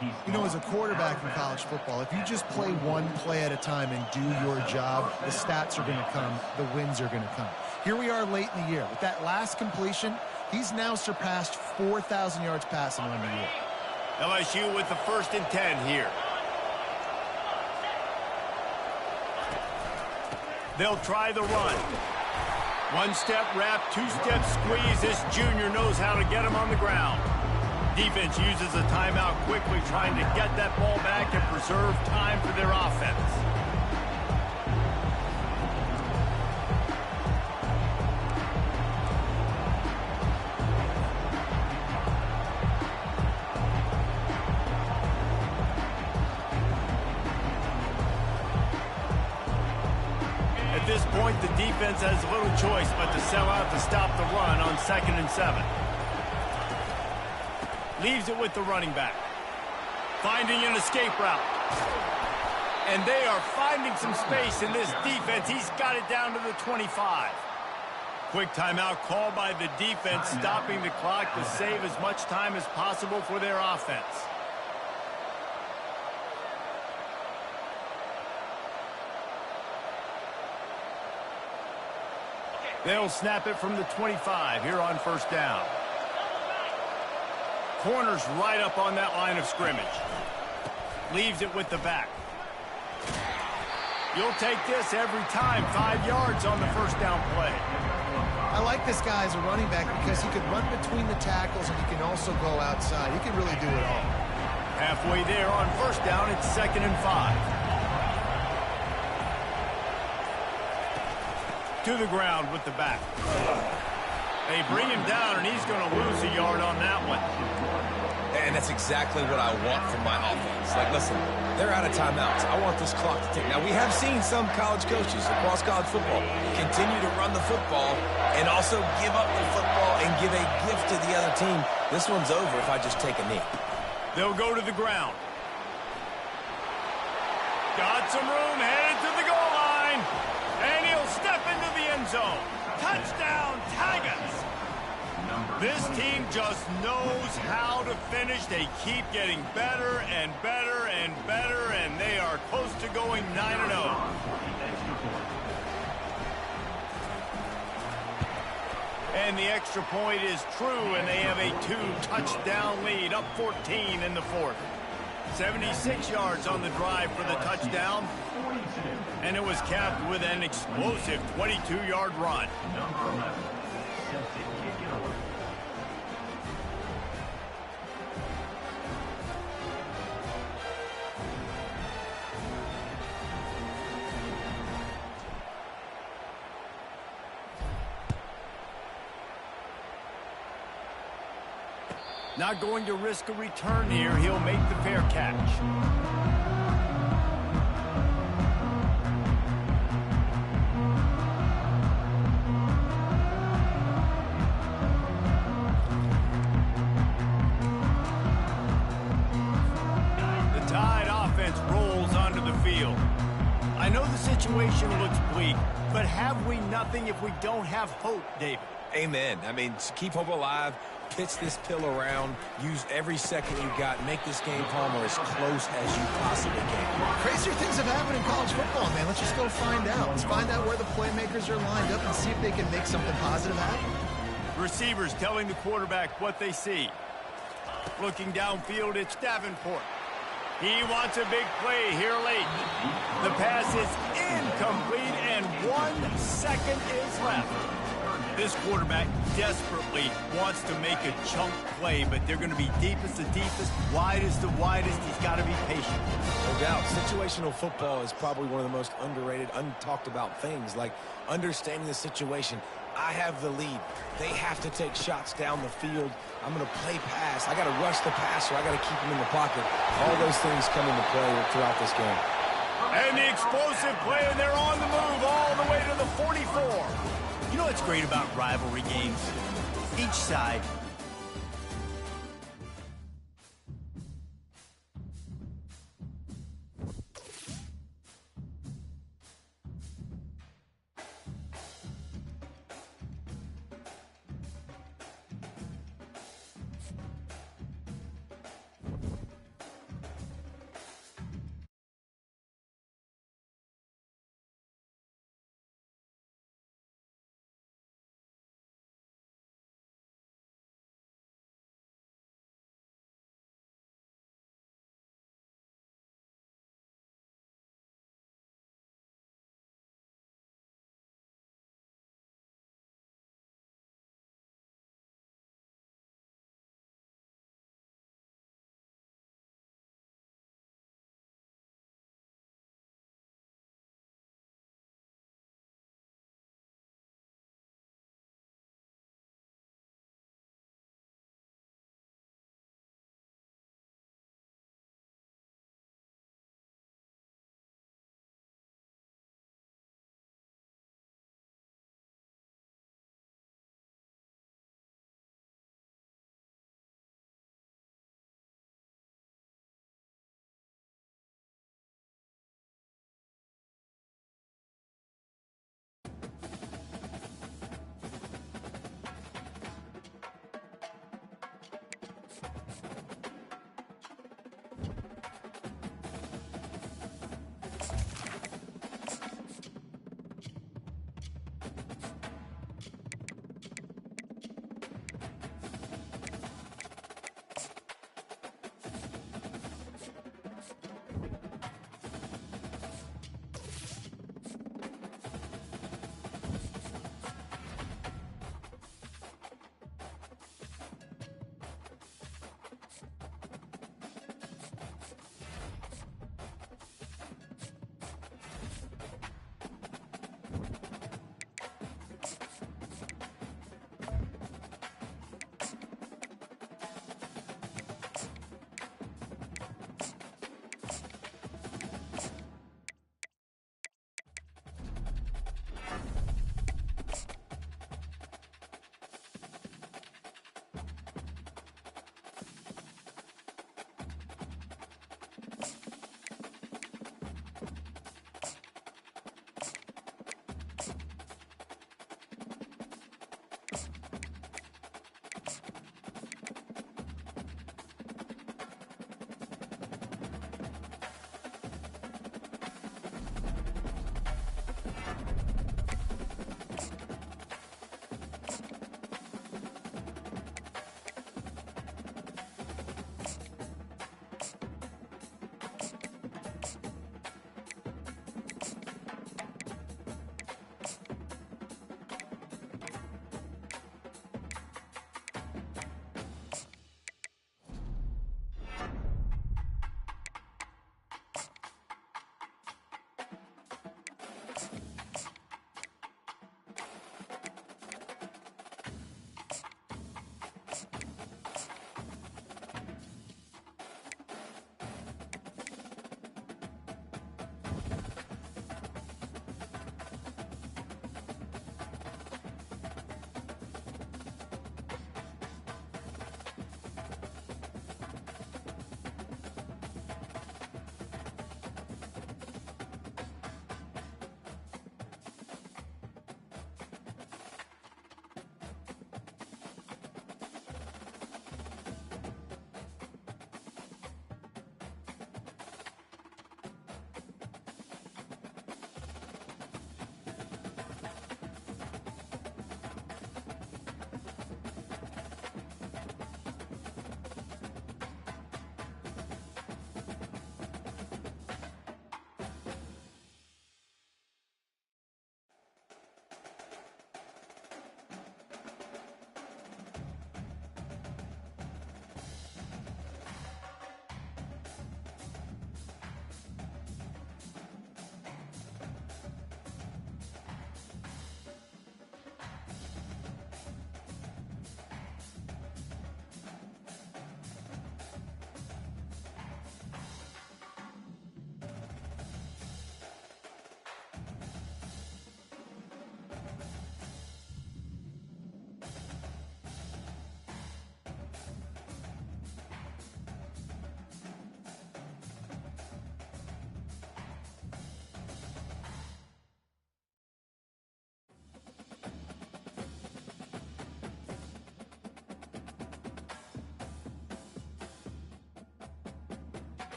You know, as a quarterback in college football, if you just play one play at a time and do your job, the stats are going to come, the wins are going to come. Here we are late in the year. With that last completion, he's now surpassed 4,000 yards passing on the year. LSU with the 1st and 10 here. They'll try the run. One-step wrap, two-step squeeze. This junior knows how to get him on the ground. Defense uses a timeout quickly, trying to get that ball back and preserve time for their offense. At this point, the defense has little choice but to sell out to stop the run on 2nd and 7. Leaves it with the running back. Finding an escape route. And they are finding some space in this defense. He's got it down to the 25. Quick timeout called by the defense, stopping the clock to save as much time as possible for their offense. They'll snap it from the 25 here on 1st down. Corner's right up on that line of scrimmage. Leaves it with the back. You'll take this every time. 5 yards on the 1st down play. I like this guy as a running back because he can run between the tackles and he can also go outside. He can really do it all. Halfway there on 1st down, it's 2nd and 5. To the ground with the back. They bring him down, and he's going to lose a yard on that one. And that's exactly what I want from my offense. Like, listen, they're out of timeouts. I want this clock to tick. Now, we have seen some college coaches across college football continue to run the football and also give up the football and give a gift to the other team. This one's over if I just take a knee. They'll go to the ground. Got some room, headed to the goal line. And he'll step into the end zone. Touchdown, Tigers! This team just knows how to finish. They keep getting better and better and better, and they are close to going 9-0. And the extra point is true, and they have a 2-touchdown lead, up 14 in the 4th. 76 yards on the drive for the touchdown. And it was capped with an explosive 22-yard run. Not going to risk a return here. He'll make the fair catch. I know the situation looks bleak, but have we nothing if we don't have hope, David? Amen. I mean, keep hope alive, pitch this pill around, use every second you got, make this game calm or as close as you possibly can. Crazier things have happened in college football, man. Let's just go find out. Let's find out where the playmakers are lined up and see if they can make something positive happen. Receivers telling the quarterback what they see. Looking downfield, it's Davenport. He wants a big play here late. The pass is incomplete, and 1 second is left. This quarterback desperately wants to make a chunk play, but they're going to be deepest to deepest, widest to widest. He's got to be patient. No doubt. Situational football is probably one of the most underrated, untalked about things, like understanding the situation. I have the lead. They have to take shots down the field. I'm going to play pass. I got to rush the passer. I got to keep him in the pocket. All those things come into play throughout this game. And the explosive play, and they're on the move all the way to the 44. You know what's great about rivalry games? Each side